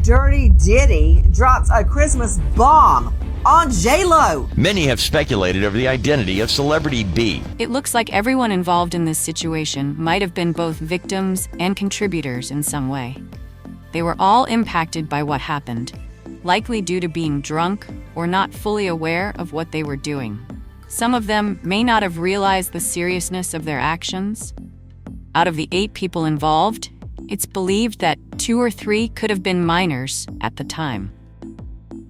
Dirty Diddy drops a Christmas bomb on J-Lo. Many have speculated over the identity of Celebrity B. It looks like everyone involved in this situation might have been both victims and contributors in some way. They were all impacted by what happened, likely due to being drunk or not fully aware of what they were doing. Some of them may not have realized the seriousness of their actions. Out of the 8 people involved, it's believed that 2 or 3 could have been minors at the time.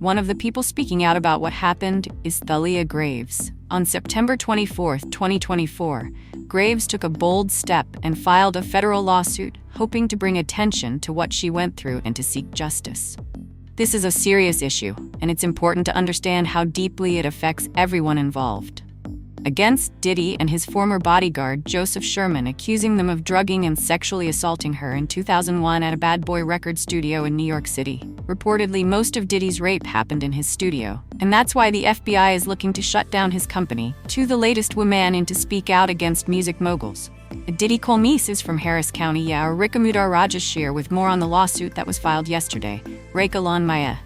One of the people speaking out about what happened is Thalia Graves. On September 24, 2024, Graves took a bold step and filed a federal lawsuit, hoping to bring attention to what she went through and to seek justice. This is a serious issue, and it's important to understand how deeply it affects everyone involved. Against Diddy and his former bodyguard, Joseph Sherman, accusing them of drugging and sexually assaulting her in 2001 at a Bad Boy record studio in New York City. Reportedly, most of Diddy's rape happened in his studio, and that's why the FBI is looking to shut down his company. To the latest woman in to speak out against music moguls. Diddy Kolmis is from Harris County, Rikamudar Rajashir, with more on the lawsuit that was filed yesterday. Rekalan Maya.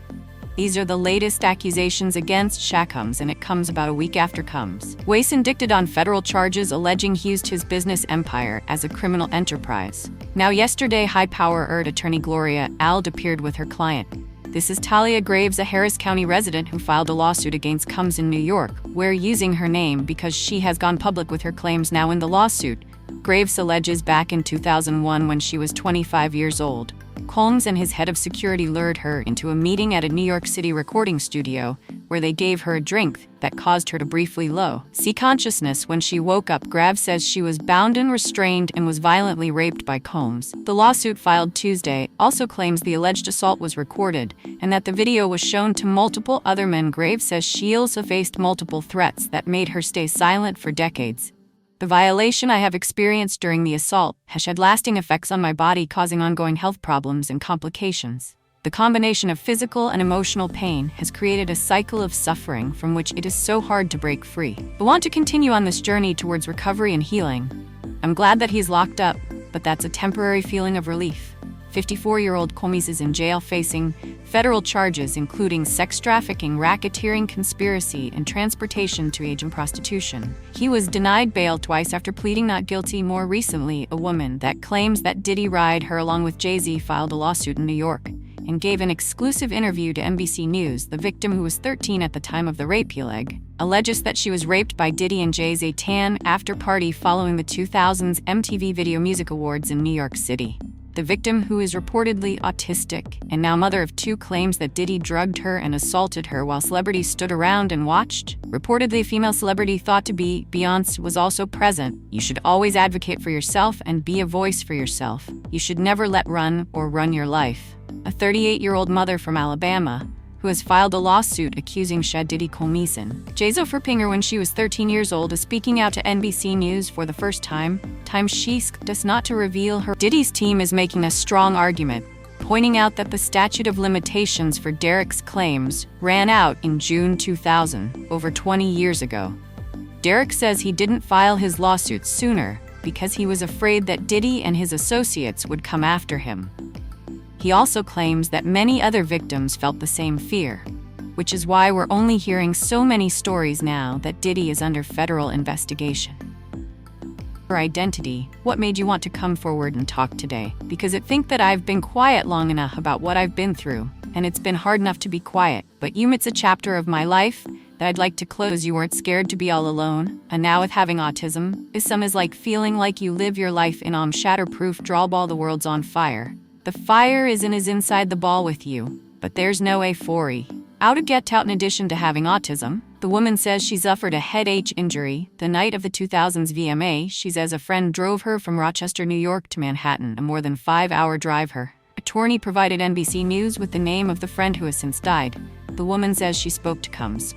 These are the latest accusations against Shakums, and it comes about a week after Combs was indicted on federal charges alleging he used his business empire as a criminal enterprise. Now yesterday, high-powered attorney Gloria Ald appeared with her client. This is Thalia Graves, a Harris County resident who filed a lawsuit against Combs in New York, where using her name because she has gone public with her claims now in the lawsuit. Graves alleges back in 2001, when she was 25 years old, Combs and his head of security lured her into a meeting at a New York City recording studio where they gave her a drink that caused her to briefly lose consciousness. When she woke up, Graves says she was bound and restrained and was violently raped by Combs. The lawsuit filed Tuesday also claims the alleged assault was recorded and that the video was shown to multiple other men. Graves says she also faced multiple threats that made her stay silent for decades. The violation I have experienced during the assault has had lasting effects on my body, causing ongoing health problems and complications. The combination of physical and emotional pain has created a cycle of suffering from which it is so hard to break free. I want to continue on this journey towards recovery and healing. I'm glad that he's locked up, but that's a temporary feeling of relief. 54-year-old Kolmis is in jail facing federal charges including sex trafficking, racketeering, conspiracy, and transportation to age and prostitution. He was denied bail twice after pleading not guilty. More recently, a woman that claims that Diddy ride her along with Jay-Z filed a lawsuit in New York and gave an exclusive interview to NBC News. The victim, who was 13 at the time of the rape alleges that she was raped by Diddy and Jay-Z tan after party following the 2000s MTV Video Music Awards in New York City. The victim, who is reportedly autistic and now mother of 2, claims that Diddy drugged her and assaulted her while celebrities stood around and watched. Reportedly, a female celebrity thought to be Beyoncé was also present. You should always advocate for yourself and be a voice for yourself. You should never let run your life. A 38-year-old mother from Alabama who has filed a lawsuit accusing Diddy Kolmisen, Jazo Ferpinger, when she was 13 years old, is speaking out to NBC News for the first time. She does not to reveal her. Diddy's team is making a strong argument, pointing out that the statute of limitations for Derek's claims ran out in June 2000, over 20 years ago. Derek says he didn't file his lawsuit sooner because he was afraid that Diddy and his associates would come after him. He also claims that many other victims felt the same fear, which is why we're only hearing so many stories now that Diddy is under federal investigation. Her identity, what made you want to come forward and talk today? Because I think that I've been quiet long enough about what I've been through, and it's been hard enough to be quiet. But it's a chapter of my life that I'd like to close. You weren't scared to be all alone, and now with having autism, is like feeling like you live your life in shatterproof drawball. The world's on fire. The fire is inside the ball with you, but there's no way for how to get out. In addition to having autism, the woman says she suffered a head injury the night of the 2000s VMA. She says a friend drove her from Rochester, New York to Manhattan, a more than 5-hour drive. Her attorney provided NBC News with the name of the friend who has since died. The woman says she spoke to Combs.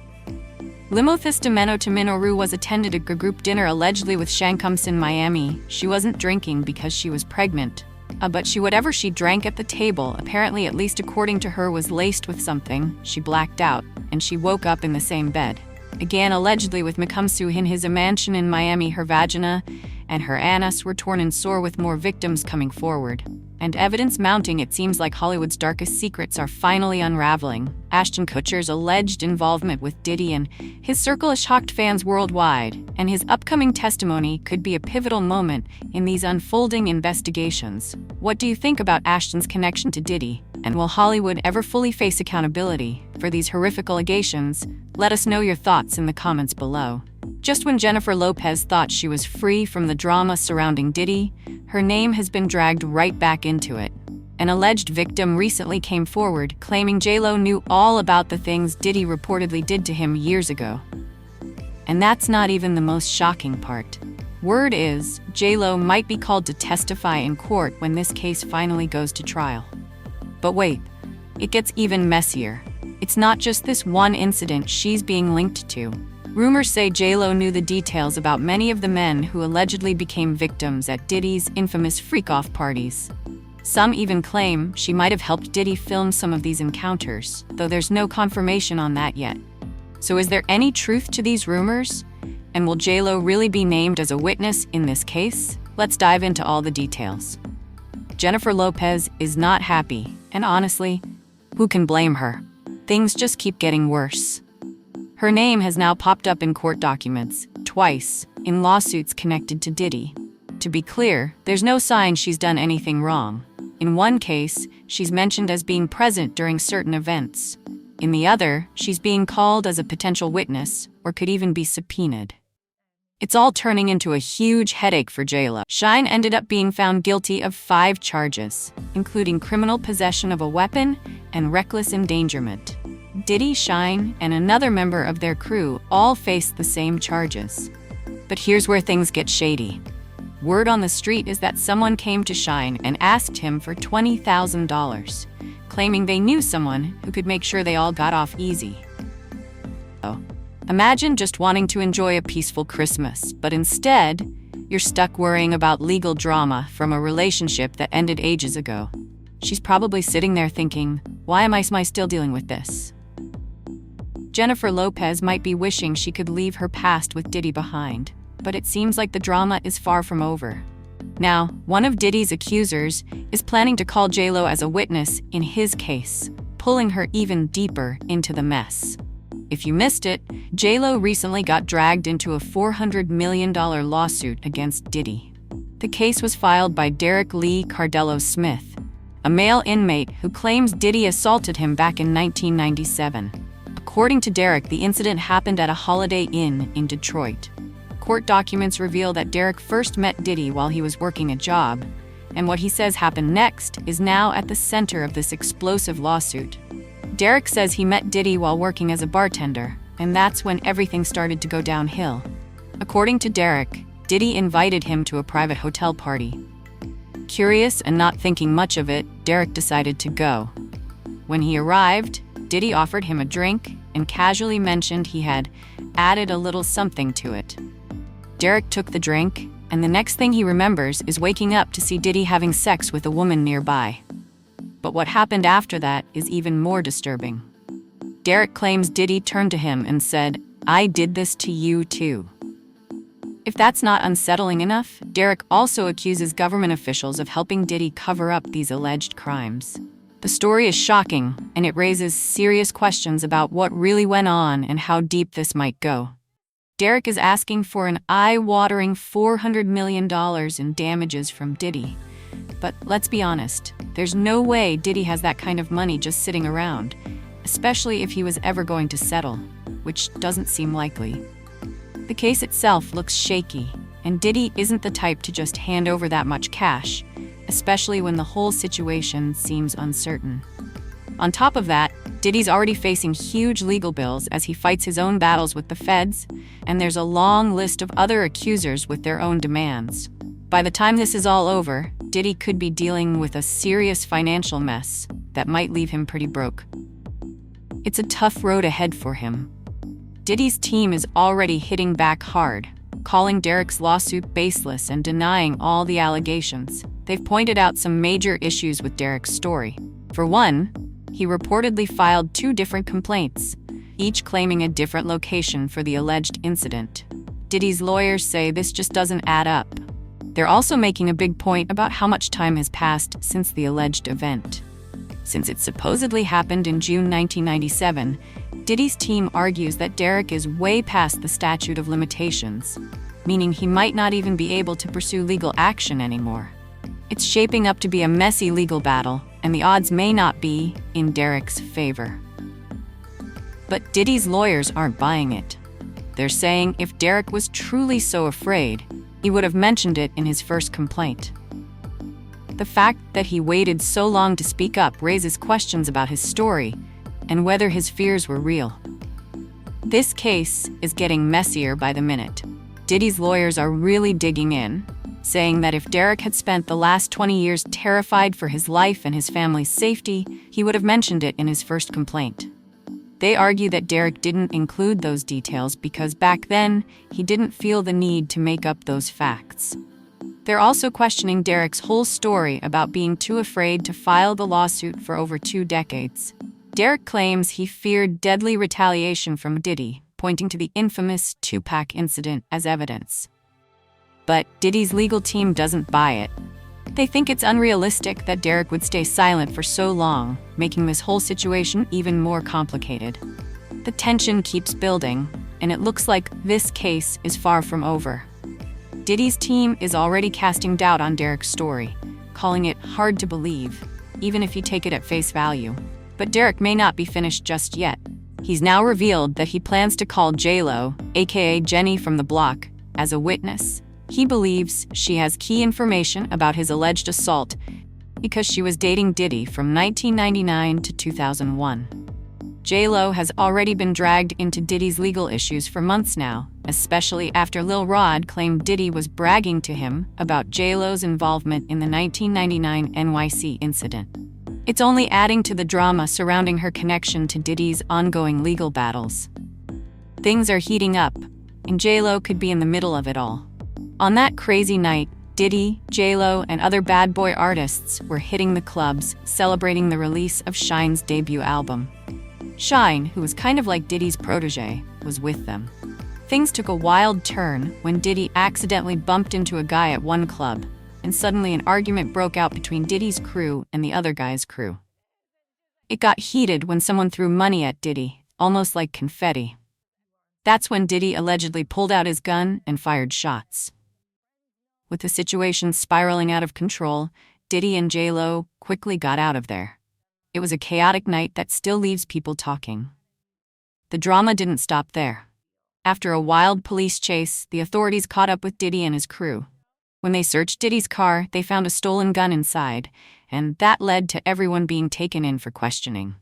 Limothistameno Taminoru was attended a group dinner allegedly with Shankum's in Miami. She wasn't drinking because she was pregnant. But whatever she drank at the table, apparently, at least according to her, was laced with something. She blacked out, and she woke up in the same bed. Again, allegedly with Mekumsu in his mansion in Miami, her vagina and her anus were torn and sore with more victims coming forward. And evidence mounting, it seems like Hollywood's darkest secrets are finally unraveling. Ashton Kutcher's alleged involvement with Diddy and his circle has shocked fans worldwide, and his upcoming testimony could be a pivotal moment in these unfolding investigations. What do you think about Ashton's connection to Diddy? And will Hollywood ever fully face accountability for these horrific allegations? Let us know your thoughts in the comments below. Just when Jennifer Lopez thought she was free from the drama surrounding Diddy, her name has been dragged right back into it. An alleged victim recently came forward claiming J.Lo knew all about the things Diddy reportedly did to him years ago. And that's not even the most shocking part. Word is, J.Lo might be called to testify in court when this case finally goes to trial. But wait, it gets even messier. It's not just this one incident she's being linked to. Rumors say J.Lo knew the details about many of the men who allegedly became victims at Diddy's infamous freak-off parties. Some even claim she might have helped Diddy film some of these encounters, though there's no confirmation on that yet. So is there any truth to these rumors? And will J.Lo really be named as a witness in this case? Let's dive into all the details. Jennifer Lopez is not happy, and honestly, who can blame her? Things just keep getting worse. Her name has now popped up in court documents, twice, in lawsuits connected to Diddy. To be clear, there's no sign she's done anything wrong. In one case, she's mentioned as being present during certain events. In the other, she's being called as a potential witness, or could even be subpoenaed. It's all turning into a huge headache for J.Lo. Shine ended up being found guilty of 5 charges, including criminal possession of a weapon and reckless endangerment. Diddy, Shine, and another member of their crew all faced the same charges. But here's where things get shady. Word on the street is that someone came to Shine and asked him for $20,000, claiming they knew someone who could make sure they all got off easy. Imagine just wanting to enjoy a peaceful Christmas, but instead, you're stuck worrying about legal drama from a relationship that ended ages ago. She's probably sitting there thinking, why am I still dealing with this? Jennifer Lopez might be wishing she could leave her past with Diddy behind, but it seems like the drama is far from over. Now, one of Diddy's accusers is planning to call J.Lo as a witness in his case, pulling her even deeper into the mess. If you missed it, J.Lo recently got dragged into a $400 million lawsuit against Diddy. The case was filed by Derek Lee Cardello Smith, a male inmate who claims Diddy assaulted him back in 1997. According to Derek, the incident happened at a Holiday Inn in Detroit. Court documents reveal that Derek first met Diddy while he was working a job, and what he says happened next is now at the center of this explosive lawsuit. Derek says he met Diddy while working as a bartender, and that's when everything started to go downhill. According to Derek, Diddy invited him to a private hotel party. Curious and not thinking much of it, Derek decided to go. When he arrived, Diddy offered him a drink and casually mentioned he had added a little something to it. Derek took the drink, and the next thing he remembers is waking up to see Diddy having sex with a woman nearby. But what happened after that is even more disturbing. Derek claims Diddy turned to him and said, "I did this to you too." If that's not unsettling enough, Derek also accuses government officials of helping Diddy cover up these alleged crimes. The story is shocking, and it raises serious questions about what really went on and how deep this might go. Derek is asking for an eye-watering $400 million in damages from Diddy. But let's be honest, there's no way Diddy has that kind of money just sitting around, especially if he was ever going to settle, which doesn't seem likely. The case itself looks shaky, and Diddy isn't the type to just hand over that much cash, especially when the whole situation seems uncertain. On top of that, Diddy's already facing huge legal bills as he fights his own battles with the feds, and there's a long list of other accusers with their own demands. By the time this is all over, Diddy could be dealing with a serious financial mess that might leave him pretty broke. It's a tough road ahead for him. Diddy's team is already hitting back hard, calling Derek's lawsuit baseless and denying all the allegations. They've pointed out some major issues with Derek's story. For one, he reportedly filed 2 different complaints, each claiming a different location for the alleged incident. Diddy's lawyers say this just doesn't add up. They're also making a big point about how much time has passed since the alleged event. Since it supposedly happened in June 1997, Diddy's team argues that Derek is way past the statute of limitations, meaning he might not even be able to pursue legal action anymore. It's shaping up to be a messy legal battle, and the odds may not be in Derek's favor. But Diddy's lawyers aren't buying it. They're saying if Derek was truly so afraid, he would have mentioned it in his first complaint. The fact that he waited so long to speak up raises questions about his story and whether his fears were real. This case is getting messier by the minute. Diddy's lawyers are really digging in, saying that if Derek had spent the last 20 years terrified for his life and his family's safety, he would have mentioned it in his first complaint. They argue that Derek didn't include those details because back then, he didn't feel the need to make up those facts. They're also questioning Derek's whole story about being too afraid to file the lawsuit for over 2 decades. Derek claims he feared deadly retaliation from Diddy, pointing to the infamous Tupac incident as evidence. But Diddy's legal team doesn't buy it. They think it's unrealistic that Derek would stay silent for so long, making this whole situation even more complicated. The tension keeps building, and it looks like this case is far from over. Diddy's team is already casting doubt on Derek's story, calling it hard to believe, even if you take it at face value. But Derek may not be finished just yet. He's now revealed that he plans to call J-Lo, aka Jenny from the Block, as a witness. He believes she has key information about his alleged assault because she was dating Diddy from 1999 to 2001. J-Lo has already been dragged into Diddy's legal issues for months now, especially after Lil Rod claimed Diddy was bragging to him about J-Lo's involvement in the 1999 NYC incident. It's only adding to the drama surrounding her connection to Diddy's ongoing legal battles. Things are heating up, and J-Lo could be in the middle of it all. On that crazy night, Diddy, J-Lo, and other bad boy artists were hitting the clubs, celebrating the release of Shine's debut album. Shine, who was kind of like Diddy's protege, was with them. Things took a wild turn when Diddy accidentally bumped into a guy at one club, and suddenly an argument broke out between Diddy's crew and the other guy's crew. It got heated when someone threw money at Diddy, almost like confetti. That's when Diddy allegedly pulled out his gun and fired shots. With the situation spiraling out of control, Diddy and J-Lo quickly got out of there. It was a chaotic night that still leaves people talking. The drama didn't stop there. After a wild police chase, the authorities caught up with Diddy and his crew. When they searched Diddy's car, they found a stolen gun inside, and that led to everyone being taken in for questioning.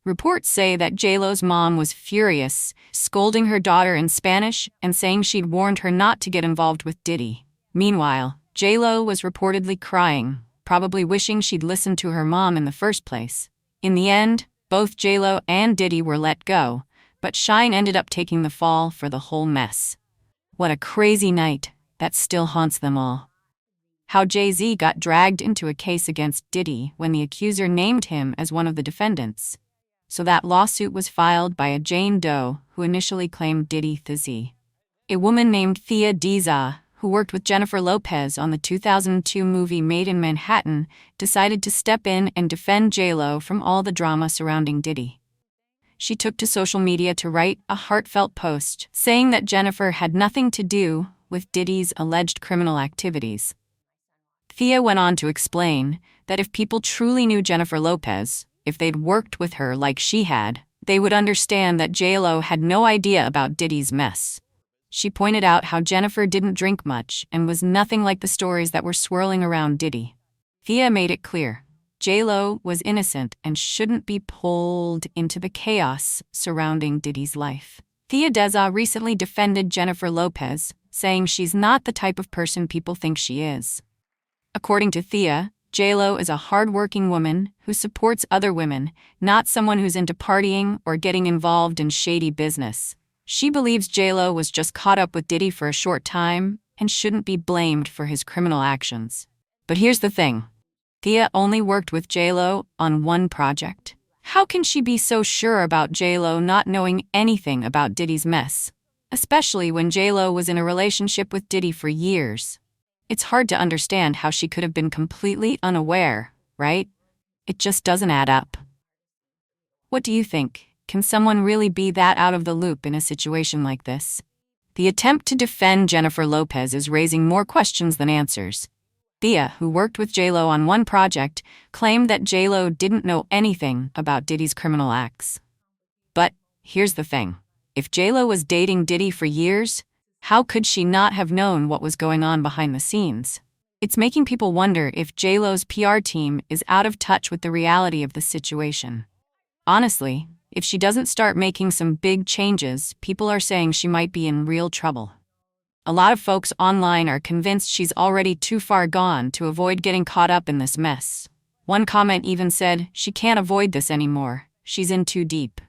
Reports say that J-Lo's mom was furious, scolding her daughter in Spanish and saying she'd warned her not to get involved with Diddy. Meanwhile, J-Lo was reportedly crying, probably wishing she'd listened to her mom in the first place. In the end, both J-Lo and Diddy were let go, but Shine ended up taking the fall for the whole mess. What a crazy night that still haunts them all. How Jay-Z got dragged into a case against Diddy when the accuser named him as one of the defendants. So that lawsuit was filed by a Jane Doe who initially claimed Diddy Thizzy. A woman named Thea Diza, who worked with Jennifer Lopez on the 2002 movie Made in Manhattan, decided to step in and defend J-Lo from all the drama surrounding Diddy. She took to social media to write a heartfelt post saying that Jennifer had nothing to do with Diddy's alleged criminal activities. Thea went on to explain that if people truly knew Jennifer Lopez, if they'd worked with her like she had, they would understand that J-Lo had no idea about Diddy's mess. She pointed out how Jennifer didn't drink much and was nothing like the stories that were swirling around Diddy. Thea made it clear, J-Lo was innocent and shouldn't be pulled into the chaos surrounding Diddy's life. Thea Deza recently defended Jennifer Lopez, saying she's not the type of person people think she is. According to Thea, J-Lo is a hard-working woman who supports other women, not someone who's into partying or getting involved in shady business. She believes J-Lo was just caught up with Diddy for a short time and shouldn't be blamed for his criminal actions. But here's the thing. Thea only worked with J-Lo on one project. How can she be so sure about J-Lo not knowing anything about Diddy's mess? Especially when J-Lo was in a relationship with Diddy for years. It's hard to understand how she could have been completely unaware, right? It just doesn't add up. What do you think? Can someone really be that out of the loop in a situation like this? The attempt to defend Jennifer Lopez is raising more questions than answers. Thea, who worked with J-Lo on one project, claimed that J-Lo didn't know anything about Diddy's criminal acts. But here's the thing. If J-Lo was dating Diddy for years, how could she not have known what was going on behind the scenes? It's making people wonder if J-Lo's PR team is out of touch with the reality of the situation. Honestly, if she doesn't start making some big changes, people are saying she might be in real trouble. A lot of folks online are convinced she's already too far gone to avoid getting caught up in this mess. One comment even said, "She can't avoid this anymore. She's in too deep."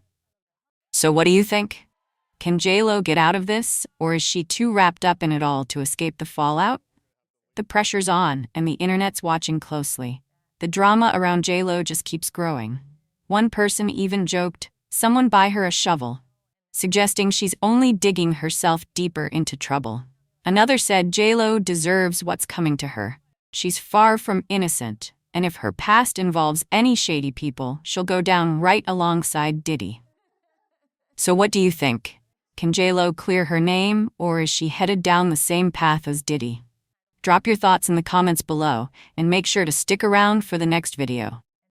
So what do you think? Can J-Lo get out of this, or is she too wrapped up in it all to escape the fallout? The pressure's on, and the internet's watching closely. The drama around J-Lo just keeps growing. One person even joked, "Someone buy her a shovel," suggesting she's only digging herself deeper into trouble. Another said J-Lo deserves what's coming to her. She's far from innocent, and if her past involves any shady people, she'll go down right alongside Diddy. So what do you think? Can J-Lo clear her name, or is she headed down the same path as Diddy? Drop your thoughts in the comments below, and make sure to stick around for the next video.